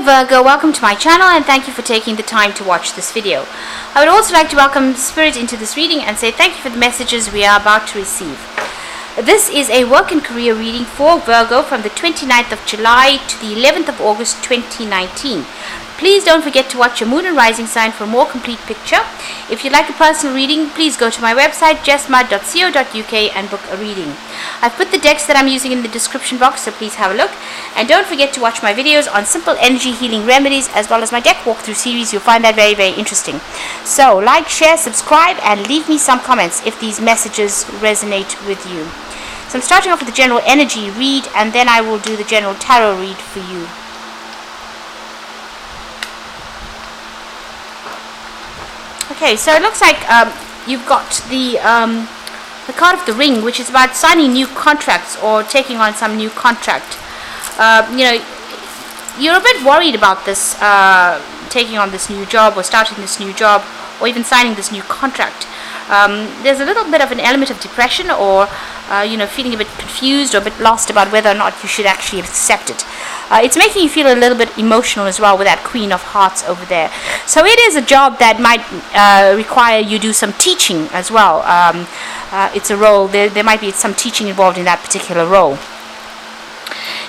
Hello Virgo, welcome to my channel and thank you for taking the time to watch this video. I would also like to welcome Spirit into this reading and say thank you for the messages we are about to receive. This is a work and career reading for Virgo from the 29th of July to the 11th of August 2019. Please don't forget to watch your moon and rising sign for a more complete picture. If you'd like a personal reading, please go to my website jessmud.co.uk and book a reading. I've put the decks that I'm using in the description box, so please have a look. And don't forget to watch my videos on simple energy healing remedies as well as my deck walkthrough series. You'll find that very, very interesting. So like, share, subscribe and leave me some comments if these messages resonate with you. So I'm starting off with the general energy read and then I will do the general tarot read for you. Okay, so it looks like you've got the card of the ring, which is about signing new contracts or taking on some new contract. You're a bit worried about this, taking on this new job or starting this new job or even signing this new contract. There's a little bit of an element of depression or feeling a bit confused or a bit lost about whether or not you should actually accept it. It's making you feel a little bit emotional as well with that Queen of Hearts over there. So it is a job that might require you do some teaching as well. It's a role, there might be some teaching involved in that particular role.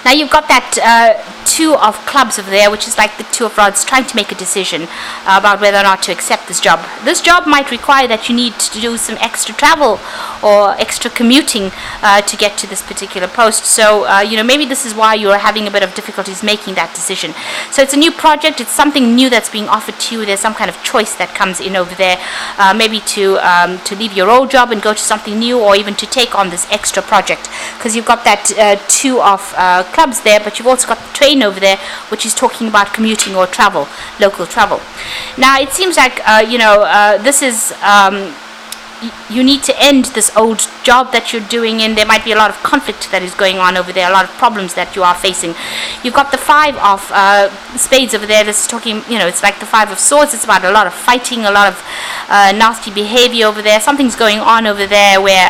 Now you've got that Two of Clubs over there, which is like the Two of Rods, trying to make a decision about whether or not to accept this job. This job might require that you need to do some extra travel or extra commuting to get to this particular post. So maybe this is why you're having a bit of difficulties making that decision. So it's a new project, it's something new that's being offered to you. There's some kind of choice that comes in over there, maybe to leave your old job and go to something new, or even to take on this extra project, because you've got that Two of Clubs there, but you've also got the train over there, which is talking about commuting or travel, local travel. Now it seems like this is you need to end this old job that you're doing, and there might be a lot of conflict that is going on over there, a lot of problems that you are facing. You've got the Five of Spades over there. This is talking, it's like the Five of Swords. It's about a lot of fighting, a lot of nasty behavior over there. Something's going on over there where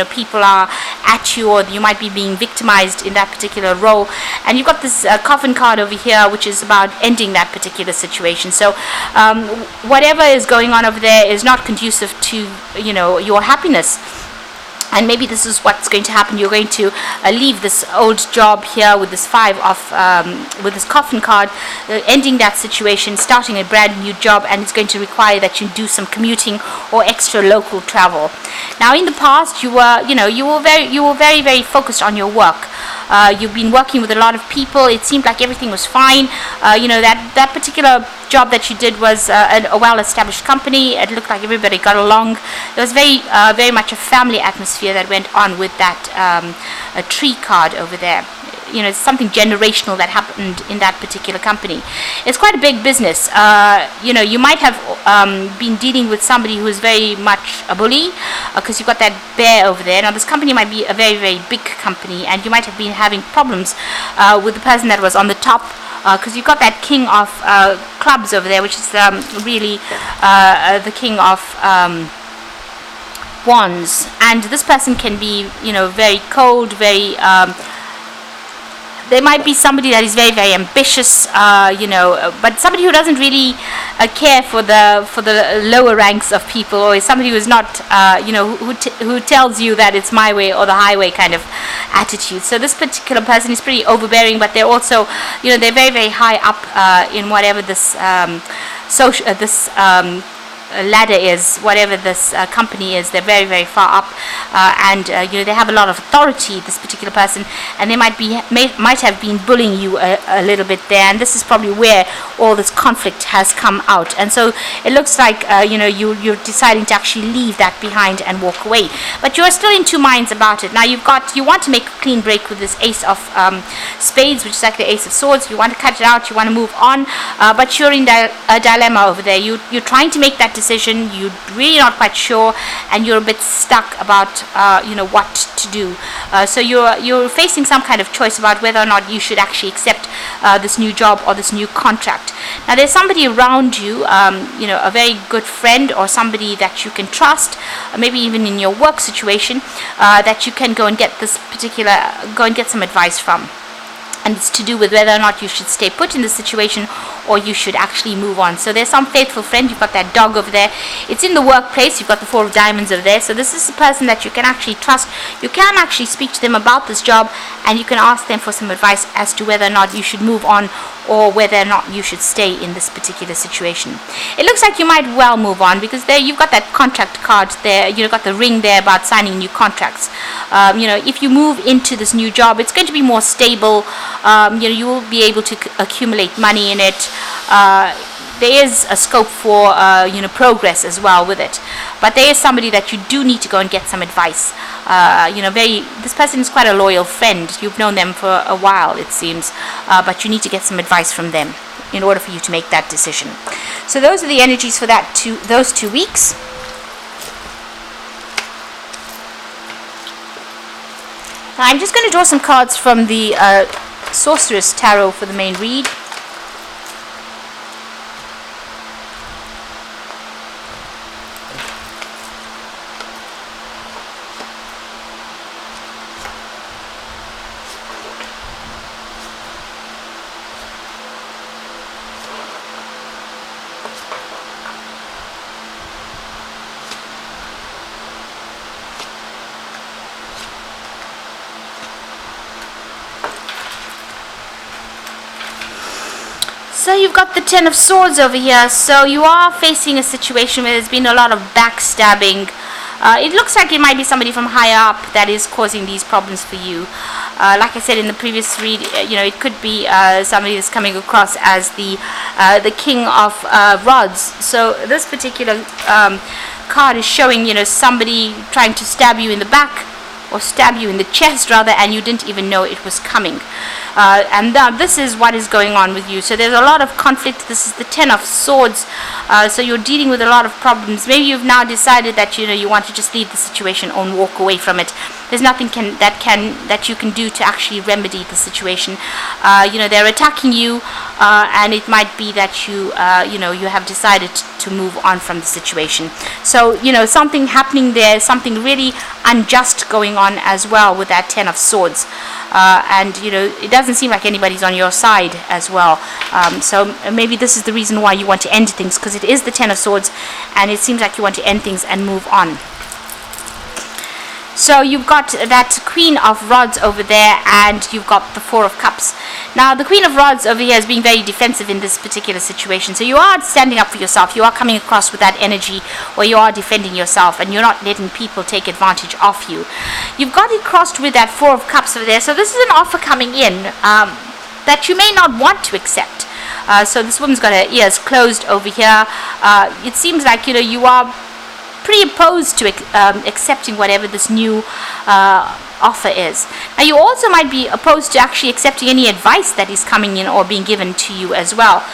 people are at you, or you might be being victimized in that particular role. And you've got this Coffin card over here, which is about ending that particular situation. So whatever is going on over there is not conducive to your happiness. And maybe this is what's going to happen. You're going to leave this old job here with this with this Coffin card, ending that situation, starting a brand new job, and it's going to require that you do some commuting or extra local travel. Now, in the past, you were very, very focused on your work. You've been working with a lot of people. It seemed like everything was fine. That particular job that you did was a well-established company. It looked like everybody got along. There was very much a family atmosphere that went on with that a tree card over there. It's something generational that happened in that particular company. It's quite a big business. You might have been dealing with somebody who is very much a bully, because you've got that bear over there. Now this company might be a very, very big company, and you might have been having problems with the person that was on the top, because you've got that King of Clubs over there, which is really the King of Wands. And this person can be very cold, very there might be somebody that is very, very ambitious, but somebody who doesn't really care for the lower ranks of people, or is somebody who is not who tells you that it's my way or the highway kind of attitude. So this particular person is pretty overbearing, but they're also they're very, very high up in whatever this ladder is, whatever this company is. They're very, very far up, and they have a lot of authority, this particular person, and they might have been bullying you a little bit there, and this is probably where all this conflict has come out. And so it looks like you're deciding to actually leave that behind and walk away, but you're still in two minds about it. Now you want to make a clean break with this Ace of Spades, which is like the Ace of Swords. You want to cut it out, you want to move on, but you're in a dilemma over there. You're trying to make that decision, you're really not quite sure, and you're a bit stuck about what to do. So you're facing some kind of choice about whether or not you should actually accept this new job or this new contract. Now there's somebody around you, a very good friend or somebody that you can trust, maybe even in your work situation, that you can go and get some advice from. and it's to do with whether or not you should stay put in the situation or you should actually move on. So there's some faithful friend. You've got that dog over there. It's in the workplace. You've got the 4 of diamonds over there. So this is a person that you can actually trust. You can actually speak to them about this job, and you can ask them for some advice as to whether or not you should move on or whether or not you should stay in this particular situation. It looks like you might well move on, because there you've got that contract card there. You've got the ring there about signing new contracts. If you move into this new job, it's going to be more stable. You will be able to accumulate money in it. There is a scope for progress as well with it, but there is somebody that you do need to go and get some advice. This person is quite a loyal friend. You've known them for a while, it seems, but you need to get some advice from them in order for you to make that decision. So those are the energies for those 2 weeks. Now I'm just going to draw some cards from the Sorcerer's Tarot for the main read. So you've got the 10 of Swords over here. So you are facing a situation where there's been a lot of backstabbing. It looks like it might be somebody from higher up that is causing these problems for you. Like I said in the previous read, it could be somebody that's coming across as the King of Rods. So this particular card is showing, somebody trying to stab you in the back, or stab you in the chest rather, and you didn't even know it was coming. And this is what is going on with you. So there's a lot of conflict. This is the 10 of Swords. So you're dealing with a lot of problems. Maybe you've now decided that you want to just leave the situation and walk away from it. There's nothing that you can do to actually remedy the situation. They're attacking you, and it might be that you have decided to move on from the situation. So something happening there, something really unjust going on as well with that 10 of Swords. And it doesn't seem like anybody's on your side as well. So maybe this is the reason why you want to end things, because it is the 10 of Swords, and it seems like you want to end things and move on. So you've got that Queen of Rods over there, and you've got the 4 of Cups. Now the Queen of Rods over here is being very defensive in this particular situation. So you are standing up for yourself. You are coming across with that energy where you are defending yourself, and you're not letting people take advantage of you. You've got it crossed with that 4 of Cups over there. So this is an offer coming in that you may not want to accept. So this woman's got her ears closed over here. It seems like you are pretty opposed to accepting whatever this new offer is. Now you also might be opposed to actually accepting any advice that is coming in or being given to you as well.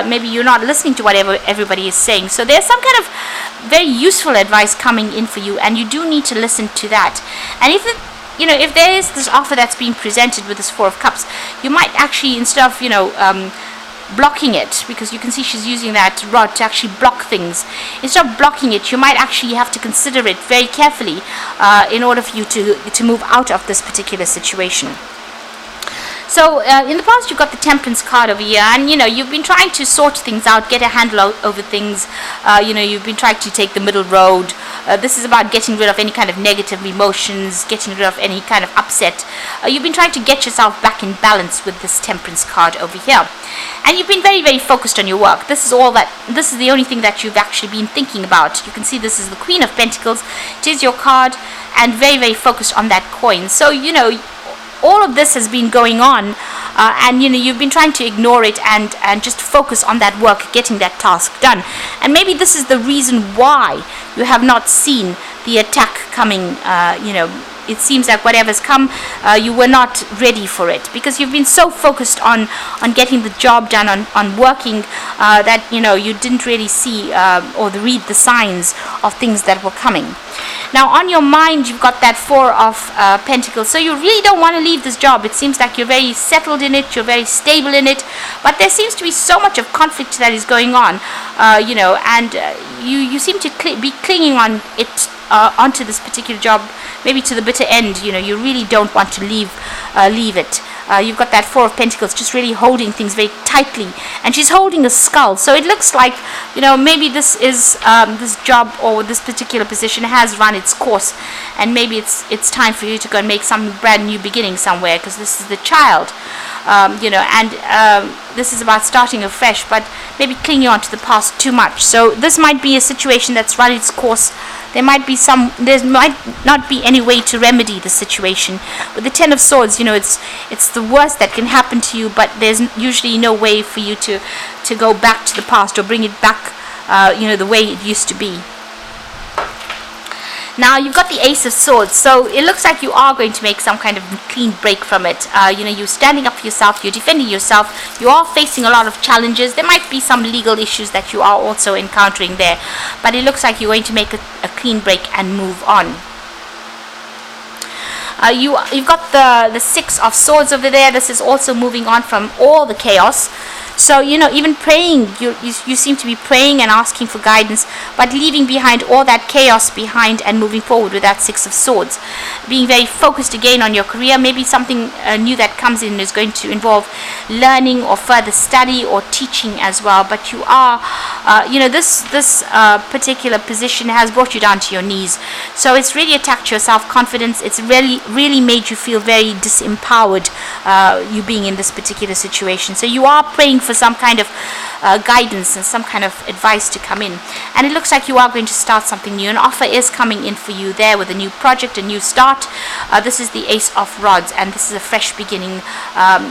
Maybe you're not listening to whatever everybody is saying. So there's some kind of very useful advice coming in for you, and you do need to listen to that. And if there is this offer that's being presented with this 4 of Cups, you might actually, instead of blocking it, because you can see she's using that rod to actually block things, instead of blocking it, you might actually have to consider it very carefully in order for you to move out of this particular situation. So in the past, you've got the Temperance card over here, and you've been trying to sort things out, get a handle over things. You've been trying to take the middle road. This is about getting rid of any kind of negative emotions, getting rid of any kind of upset. You've been trying to get yourself back in balance with this Temperance card over here, and you've been very, very focused on your work. This is the only thing that you've actually been thinking about. You can see this is the Queen of Pentacles. It is your card, and very, very focused on that coin. So all of this has been going on, and you've been trying to ignore it and just focus on that work, getting that task done. And maybe this is the reason why you have not seen the attack coming. It seems like whatever's come, you were not ready for it, because you've been so focused on getting the job done, on working, that you didn't really see or read the signs of things that were coming. Now on your mind, you've got that 4 of Pentacles. So you really don't want to leave this job. It seems like you're very settled in it, you're very stable in it, but there seems to be so much of conflict that is going on, and you seem to be clinging on it, onto this particular job, maybe to the bitter end. You really don't want to leave it. You've got that Four of Pentacles just really holding things very tightly, and she's holding a skull. So it looks like, maybe this is this job or this particular position has run its course, and maybe it's time for you to go and make some brand new beginning somewhere, because this is the Child. This is about starting afresh, but maybe clinging on to the past too much. So this might be a situation that's run its course. There might not be any way to remedy the situation. With the Ten of Swords, it's the worst that can happen to you, but there's usually no way for you to go back to the past or bring it back, the way it used to be. Now you've got the Ace of Swords, so it looks like you are going to make some kind of clean break from it. You're standing up for yourself, you're defending yourself, you are facing a lot of challenges. There might be some legal issues that you are also encountering there, but it looks like you're going to make a clean break and move on. You've got the Six of Swords over there. This is also moving on from all the chaos. So, even praying, you seem to be praying and asking for guidance, but leaving behind all that chaos behind and moving forward with that Six of Swords. Being very focused again on your career. Maybe something new that comes in is going to involve learning or further study or teaching as well. But you are, this particular position has brought you down to your knees. So it's really attacked your self-confidence. It's really made you feel very disempowered, you being in this particular situation. So you are praying for some kind of guidance and some kind of advice to come in, and it looks like you are going to start something new. An offer is coming in for you there with a new project, a new start. This is the Ace of Rods, and this is a fresh beginning,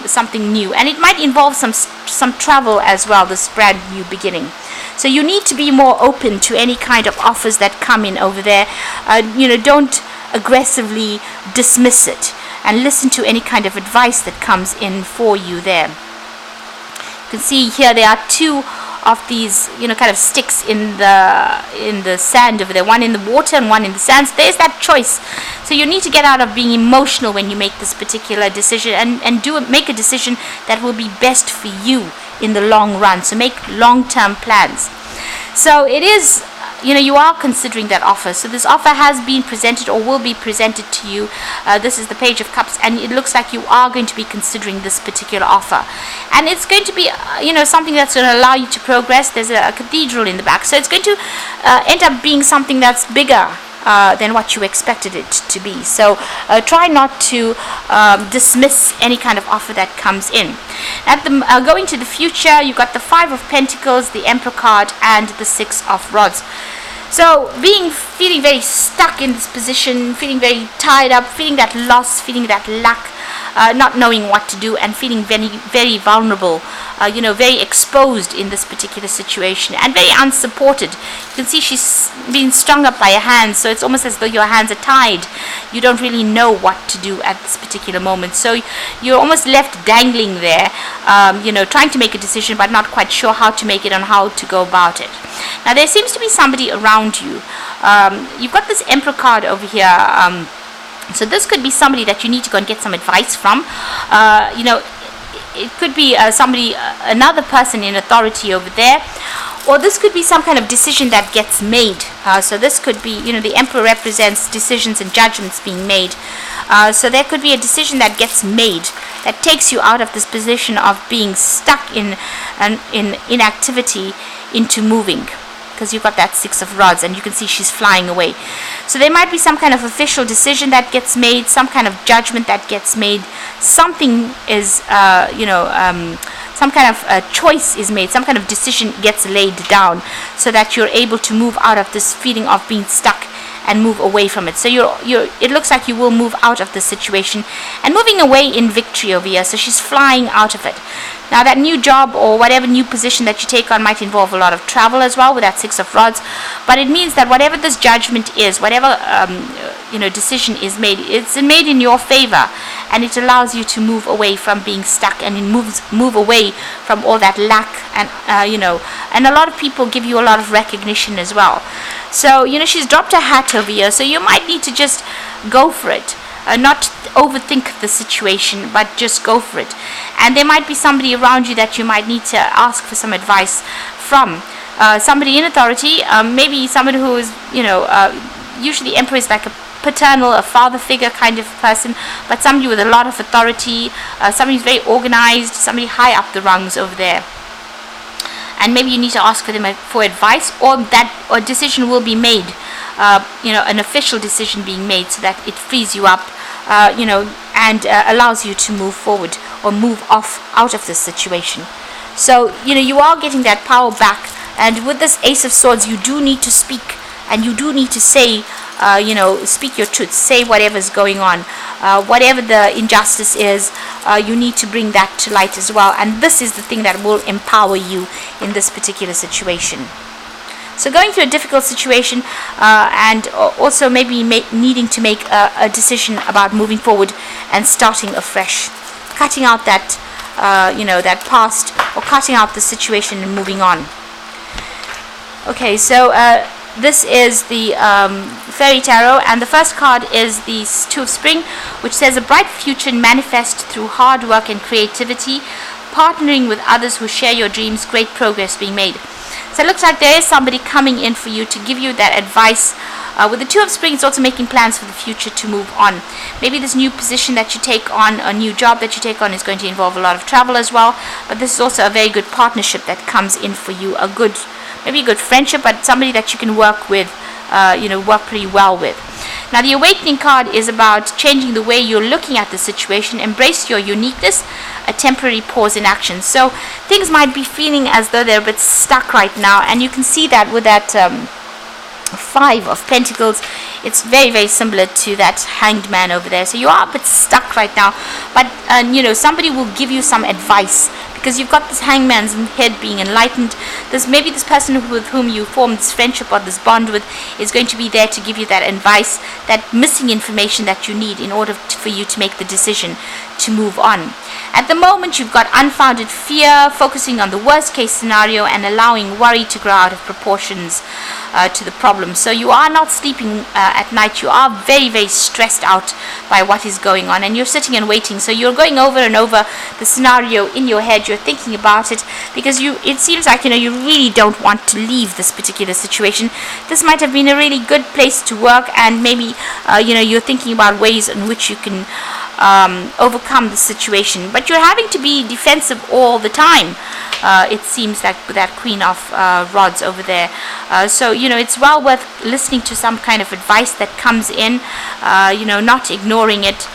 something new, and it might involve some travel as well, this brand new beginning. So you need to be more open to any kind of offers that come in over there. Don't aggressively dismiss it, and listen to any kind of advice that comes in for you there. You can see here there are two of these kind of sticks in the sand over there, one in the water and one in the sand. So there's that choice. So you need to get out of being emotional when you make this particular decision, and make a decision that will be best for you in the long run. So make long-term plans. So it is, you are considering that offer. So this offer has been presented or will be presented to you. This is the Page of Cups, and it looks like you are going to be considering this particular offer. And it's going to be, something that's going to allow you to progress. There's a cathedral in the back. So it's going to end up being something that's bigger than what you expected it to be. So try not to dismiss any kind of offer that comes in. Going to the future, you've got the Five of Pentacles, the Emperor card, and the Six of Rods. So feeling very stuck in this position, feeling very tied up, feeling that loss, feeling that lack, not knowing what to do, and feeling very, very vulnerable, very exposed in this particular situation, and very unsupported. You can see she's being strung up by her hands, so it's almost as though your hands are tied. You don't really know what to do at this particular moment. So you're almost left dangling there, trying to make a decision, but not quite sure how to make it and how to go about it. Now there seems to be somebody around you. You've got this Emperor card over here. So this could be somebody that you need to go and get some advice from. It could be another person in authority over there. Or this could be some kind of decision that gets made. So this could be, the Emperor represents decisions and judgments being made. So there could be a decision that gets made that takes you out of this position of being stuck in inactivity into moving. Because you've got that Six of Rods, and you can see she's flying away. So there might be some kind of official decision that gets made, some kind of judgment that gets made. Something is, some kind of choice is made, some kind of decision gets laid down, so that you're able to move out of this feeling of being stuck and move away from it. So it looks like you will move out of the situation and moving away in victory over here. So she's flying out of it. Now that new job or whatever new position that you take on might involve a lot of travel as well with that Six of Rods, but it means that whatever this judgment is, whatever decision is made, it's made in your favor, and it allows you to move away from being stuck, and it move away from all that lack, and and a lot of people give you a lot of recognition as well. So she's dropped her hat over here, so you might need to just go for it. Not overthink the situation, but just go for it. And there might be somebody around you that you might need to ask for some advice from. Somebody in authority, maybe somebody who is, usually Emperor is like paternal, a father figure kind of person, but somebody with a lot of authority, somebody who's very organized, somebody high up the rungs over there. And maybe you need to ask for them for advice, or that a decision will be made, an official decision being made, so that it frees you up, and allows you to move forward or move out of this situation. So, you are getting that power back. And with this Ace of Swords, you do need to speak, and you do need to say, speak your truth, say whatever's going on, whatever the injustice is, you need to bring that to light as well. And this is the thing that will empower you in this particular situation. So going through a difficult situation, and also maybe needing to make a decision about moving forward and starting afresh, cutting out that, that past, or cutting out the situation and moving on. Okay, so this is the Fairy Tarot, and the first card is the Two of Spring, which says a bright future manifest through hard work and creativity, partnering with others who share your dreams, great progress being made. So it looks like there is somebody coming in for you to give you that advice. With the Two of Spring, it's also making plans for the future to move on. Maybe this new position that you take on, a new job that you take on, is going to involve a lot of travel as well, but this is also a very good partnership that comes in for you, maybe a good friendship, but somebody that you can work with, work pretty well with. Now, the Awakening card is about changing the way you're looking at the situation. Embrace your uniqueness, a temporary pause in action. So things might be feeling as though they're a bit stuck right now, and you can see that with that Five of Pentacles. It's very, very similar to that Hanged Man over there. So you are a bit stuck right now, but somebody will give you some advice, because you've got this Hangman's head being enlightened. Maybe this person with whom you formed this friendship or this bond with is going to be there to give you that advice, that missing information that you need in order for you to make the decision to move on. At the moment, you've got unfounded fear, focusing on the worst case scenario and allowing worry to grow out of proportions to the problem. So you are not sleeping at night. You are very, very stressed out by what is going on, and you're sitting and waiting. So you're going over and over the scenario in your head. You're thinking about it, because it seems like you really don't want to leave this particular situation. This might have been a really good place to work, and maybe you're thinking about ways in which you can overcome the situation, but you're having to be defensive all the time. It seems like with that Queen of Rods over there. So it's well worth listening to some kind of advice that comes in, not ignoring it,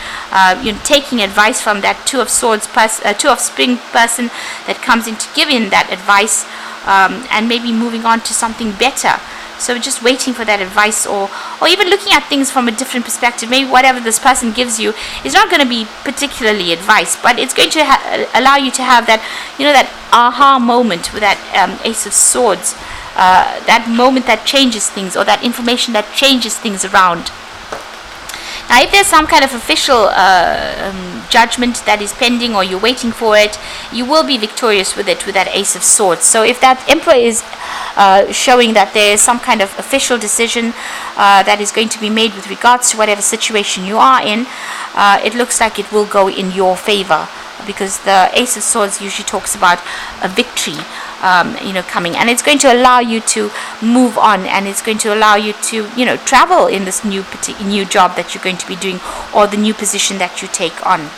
taking advice from that Two of Spring person that comes in to give in that advice, and maybe moving on to something better. So just waiting for that advice, or even looking at things from a different perspective. Maybe whatever this person gives you is not going to be particularly advice, but it's going to allow you to have that, that aha moment with that Ace of Swords, that moment that changes things, or that information that changes things around. Now, if there's some kind of official judgment that is pending, or you're waiting for it, you will be victorious with it, with that Ace of Swords. So if that Emperor is showing that there is some kind of official decision that is going to be made with regards to whatever situation you are in, it looks like it will go in your favor, because the Ace of Swords usually talks about a victory coming, and it's going to allow you to move on, and it's going to allow you to travel in this new job that you're going to be doing, or the new position that you take on.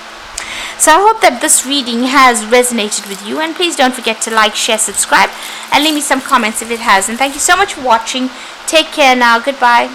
So I hope that this reading has resonated with you, and please don't forget to like, share, subscribe, and leave me some comments if it has. And thank you so much for watching. Take care now. Goodbye.